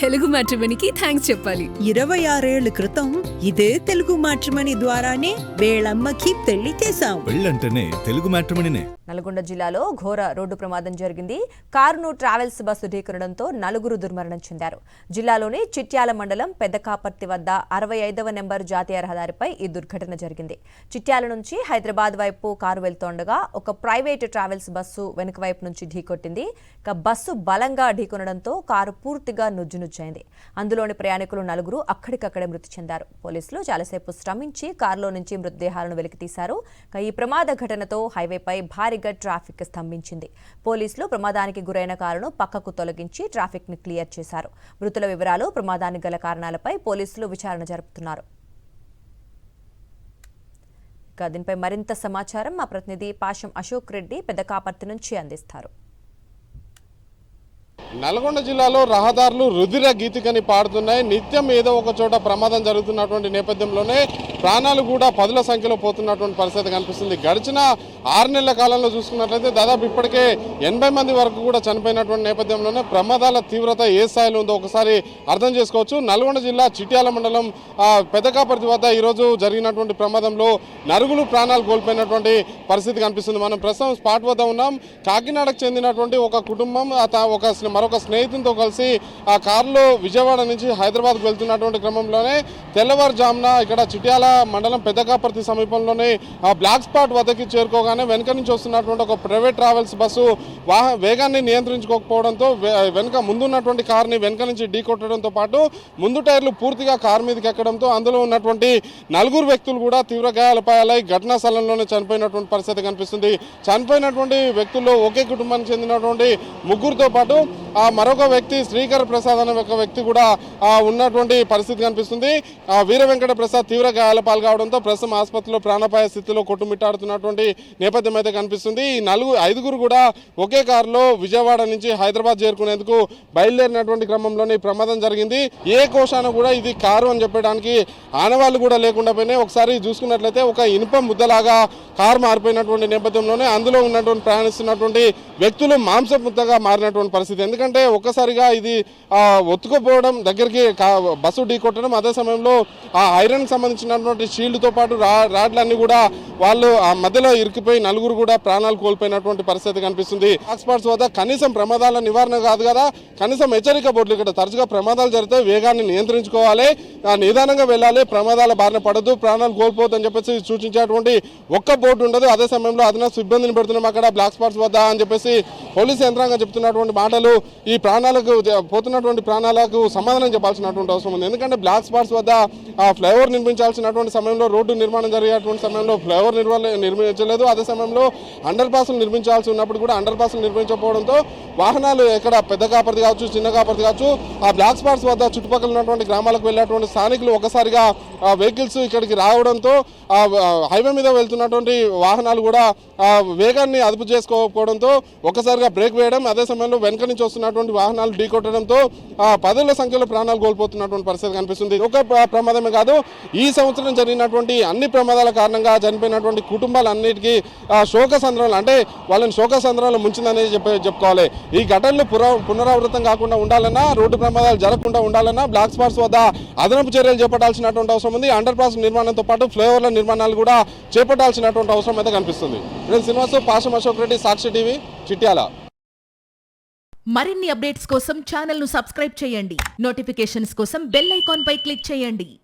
Telugu మ్యాట్రిమోనీకి thanks చెప్పాలి. 26 ఏళ్ల క్రితం ఇదే తెలుగు మ్యాట్రిమోనీ ద్వారానే వేళమ్మకి పెళ్లి చేశాం. పెళ్ళంటేనే తెలుగు మ్యాట్రిమోనీనే. నల్గొండ జిల్లాలో ఘోర రోడ్డు ప్రమాదం జరిగింది. కారును ట్రావెల్స్ బస్సు ఢీకొనడంతో 4 దుర్మరణం చెందారు. జిల్లాలోని చిట్యాల మండలం పెద్దకాపర్తి వద్ద 65వ నెంబర్ జాతీయ రహదారిపై ఈ దుర్ఘటన జరిగింది. చిట్యాల నుంచి హైదరాబాద్ వైపు కారు వెళ్తుండగా ఒక ప్రైవేటు ట్రావెల్స్ బస్సు వెనుక వైపు నుంచి ఢీకొట్టింది. బస్సు బలంగా ఢీకొనడంతో కారు పూర్తిగా నుజ్జునుజ్జైంది. అందులోని ప్రయాణికులు 4 అక్కడికక్కడే మృతి చెందారు. పోలీసులు చాలాసేపు శ్రమించి కారులో నుంచి మృతదేహాలను వెలికితీశారు. ఈ ప్రమాద ఘటనతో హైవేపై భారీగా ట్రాఫిక్ స్తంభించింది. పోలీసులు ప్రమాదానికి గురైన కారును పక్కకు తొలగించి ట్రాఫిక్ ని క్లియర్ చేశారు. మృతుల వివరాలు, ప్రమాదానికి గల కారణాలపై పోలీసులు విచారణ జరుపుతున్నారు. దీనిపై మరింత సమాచారం మా ప్రతినిధి పాషం అశోక్ రెడ్డి పెద్దకాపర్తి నుంచి అందిస్తారు. నల్గొండ జిల్లాలో రహదారులు రుధిర గీతికని పాడుతున్నాయి. నిత్యం ఏదో ఒక చోట ప్రమాదం జరుగుతున్నటువంటి నేపథ్యంలోనే ప్రాణాలు కూడా 10ల సంఖ్యలో పోతున్నటువంటి పరిస్థితి కనిపిస్తుంది. గడిచిన 6 నెలల కాలంలో చూసుకున్నట్లయితే దాదాపు ఇప్పటికే 80 మంది వరకు కూడా చనిపోయినటువంటి నేపథ్యంలోనే ప్రమాదాల తీవ్రత ఏ స్థాయిలో ఉందో ఒకసారి అర్థం చేసుకోవచ్చు. నల్గొండ జిల్లా చిట్యాల మండలం పెద్దకాపర్తి వద్ద ఈరోజు జరిగినటువంటి ప్రమాదంలో 4 ప్రాణాలు కోల్పోయినటువంటి పరిస్థితి కనిపిస్తుంది. మనం ప్రస్తుతం స్పాట్ వద్ద ఉన్నాం. కాకినాడకు చెందినటువంటి ఒక కుటుంబం మరొక స్నేహితులతో కలిసి ఆ కారులో విజయవాడ నుంచి హైదరాబాద్కు వెళ్తున్నటువంటి క్రమంలోనే తెల్లవారుజామున ఇక్కడ చిట్యాల మండలం పెద్దకాపర్తి సమీపంలోనే ఆ బ్లాక్ స్పాట్ వద్దకి చేరుకోగానే వెనుక నుంచి వస్తున్నటువంటి ఒక ప్రైవేట్ ట్రావెల్స్ బస్సు వేగాన్ని నియంత్రించుకోకపోవడంతో వెనుక ముందున్నటువంటి కారుని వెనుక నుంచి ఢీకొట్టడంతో పాటు ముందు టైర్లు పూర్తిగా కారు మీదకి ఎక్కడంతో అందులో ఉన్నటువంటి 4 వ్యక్తులు కూడా తీవ్ర గాయాలపై ఘటనా స్థలంలోనే చనిపోయినటువంటి పరిస్థితి కనిపిస్తుంది. చనిపోయినటువంటి వ్యక్తుల్లో ఒకే కుటుంబానికి చెందినటువంటి 3తో పాటు మరొక వ్యక్తి శ్రీకర ప్రసాద్ అనే ఒక వ్యక్తి కూడా ఉన్నటువంటి పరిస్థితి కనిపిస్తుంది. వీర వెంకట ప్రసాద్ తీవ్ర గాయాల పాల్గొవడంతో ప్రస్తుతం ఆసుపత్రిలో ప్రాణాపాయ స్థితిలో కొట్టుమిట్టాడుతున్నటువంటి నేపథ్యం అయితే కనిపిస్తుంది. ఈ 5గురు కూడా ఒకే కారులో విజయవాడ నుంచి హైదరాబాద్ చేరుకునేందుకు బయలుదేరినటువంటి క్రమంలోనే ప్రమాదం జరిగింది. ఏ కోశాన కూడా ఇది కారు అని చెప్పడానికి ఆనవాళ్ళు కూడా లేకుండా పోయినాయి. ఒకసారి చూసుకున్నట్లయితే ఒక ఇనుప ముద్దలాగా కారు మారిపోయినటువంటి నేపథ్యంలోనే అందులో ఉన్నటువంటి ప్రయాణిస్తున్నటువంటి వ్యక్తులు మాంస ముద్దగా మారినటువంటి పరిస్థితి. ఎందుకంటే ఒక్కసారిగా ఇది ఒత్తుకుపోవడం, దగ్గరికి బస్సు ఢీకొట్టడం, అదే సమయంలో ఆ ఐరన్కి సంబంధించినటువంటి షీల్డ్తో పాటు రాడ్లన్నీ కూడా వాళ్ళు ఆ మధ్యలో ఇరికిపోయి 4 కూడా ప్రాణాలు కోల్పోయినటువంటి పరిస్థితి కనిపిస్తుంది. హాట్స్పాట్స్ వద్ద కనీసం ప్రమాదాల నివారణ కాదు కదా, కనీసం హెచ్చరిక బోర్డులు ఇక్కడ తరచుగా ప్రమాదాలు జరిగితే వేగాన్ని నియంత్రించుకోవాలి, నిదానంగా వెళ్ళాలి, ప్రమాదాల బారిన పడద్దు, ప్రాణాలు కోల్పోవద్దని చెప్పేసి సూచించేటువంటి ఒక్క బోర్డు ఉండదు. అదే సమయంలో అదనపు సిబ్బందిని పెడుతున్నాం అక్కడ బ్లాక్ స్పాట్స్ వద్ద అని చెప్పేసి పోలీసు యంత్రాంగం చెప్తున్నటువంటి మాటలు ఈ ప్రాణాలకు పోతున్నటువంటి ప్రాణాలకు సమాధానం చెప్పాల్సినటువంటి అవసరం ఉంది. ఎందుకంటే బ్లాక్ స్పాట్స్ వద్ద ఫ్లైఓవర్ నిర్మించాల్సినటువంటి సమయంలో, రోడ్డు నిర్మాణం జరిగేటువంటి సమయంలో ఫ్లైఓవర్ నిర్మించలేదు. అదే సమయంలో అండర్ పాస్లు నిర్మించాల్సి ఉన్నప్పుడు కూడా అండర్ పాస్లు నిర్మించకపోవడంతో వాహనాలు ఎక్కడ పెద్ద కాపర్తి కావచ్చు, చిన్న కాపర్తి కావచ్చు, ఆ బ్లాక్ స్పాట్స్ వద్ద చుట్టుపక్కల ఉన్నటువంటి గ్రామాలకు వెళ్ళేటువంటి స్థానికులు ఒకసారిగా వెహికల్స్ ఇక్కడికి రావడంతో హైవే మీద వెళ్తున్నటువంటి వాహనాలు కూడా వేగాన్ని అదుపు చేసుకోకపోవడంతో ఒకసారిగా బ్రేక్ వేయడం, అదే సమయంలో వెనక నుంచి వస్తున్నటువంటి వాహనాలు ఢీకొట్టడంతో 10ల సంఖ్యలో ప్రాణాలు కోల్పోతున్నటువంటి పరిస్థితి కనిపిస్తుంది. ఒక ప్రమాదమే కాదు, ఈ సంవత్సరం జరిగినటువంటి అన్ని ప్రమాదాల కారణంగా చనిపోయినటువంటి కుటుంబాలన్నిటికీ శోకసంద్రాలు, అంటే వాళ్ళని శోకసంద్రాలు ముంచిందనేది చెప్పుకోవాలి. ఈ ఘటనలు పునరావృతం కాకుండా ఉండాలన్నా, రోడ్డు ప్రమాదాలు జరగకుండా ఉండాలన్నా బ్లాక్ స్పాట్స్ వద్ద అదనపు చర్యలు చేపట్టాల్సినటువంటి అవసరం ఉంది. అండర్ పాస్ నిర్మాణంతో పాటు ఫ్లైఓవర్ల నిర్మాణాలు కూడా చేపట్టాల్సినటువంటి అవసరం అయితే కనిపిస్తుంది. నేను శ్రీనివాస్, పాషం అశోక్ రెడ్డి, సాక్షి టీవీ, చిట్యాల. మరిన్ని అప్డేట్స్ కోసం ఛానల్ ను సబ్స్క్రైబ్ చేయండి. నోటిఫికేషన్స్ కోసం బెల్ ఐకాన్ పై క్లిక్ చేయండి.